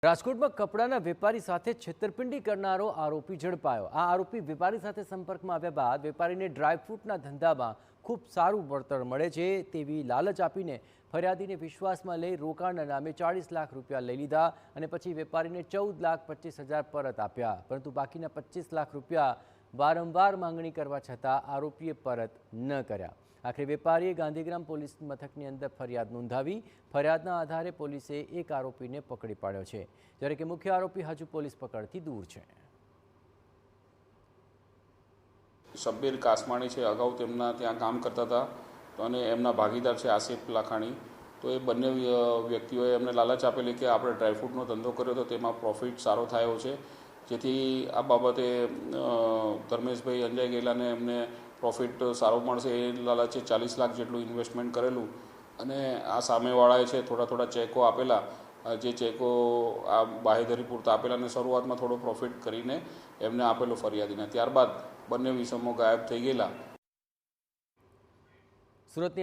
રાજકોટમાં કપડાના વેપારી સાથે છેતરપિંડી કરનારો આરોપી ઝડપાયો। આ આરોપી વેપારી સાથે સંપર્કમાં આવ્યા બાદ વેપારીને ડ્રાયફ્રૂટના ધંધામાં ખૂબ સારું વળતર મળે છે તેવી લાલચ આપીને ફરિયાદીને વિશ્વાસમાં લઈ રોકાણના નામે 40 લાખ રૂપિયા લઈ લીધા અને પછી વેપારીને 14,25,000 પરત આપ્યા, પરંતુ બાકીના 25 લાખ રૂપિયા વારંવાર માંગણી કરવા છતાં આરોપીએ પરત ન કર્યા। આખરે વેપારીએ ગાંધીગ્રામ પોલીસ મથકની અંદર ફરિયાદ નોંધાવી। ફરિયાદના આધારે પોલીસે એક આરોપીને પકડી પાડ્યો છે, જ્યારે કે મુખ્ય આરોપી હજુ પોલીસ પકડથી દૂર છે। શબ્બીર કાસમાણી છે, અગાઉ તેમના ત્યાં કામ કરતા હતા તો અને એમના ભાગીદાર છે આસિફ લાખાણી। તો એ બંને વ્યક્તિઓએ એમને લાલચ આપેલી કે આપણે ડ્રાયફ્રૂટનો ધંધો કર્યો તો તેમાં પ્રોફિટ સારો થયો છે, જેથી આ બાબતે ધર્મેશભાઈ અંજાઈ ગયેલાને એમને પ્રોફિટ સારો મળશે એ લાલચે 40 લાખ જેટલું ઇન્વેસ્ટમેન્ટ કરેલું અને આ સામેવાળાએ છે થોડા ચેકો આપેલા, જે ચેકો આ બાહેધરી પૂરતા આપેલા અને શરૂઆતમાં થોડો પ્રોફિટ કરીને એમને આપેલો ફરિયાદીને, ત્યારબાદ બંને વિષમો ગાયબ થઈ ગયેલા। સુરતની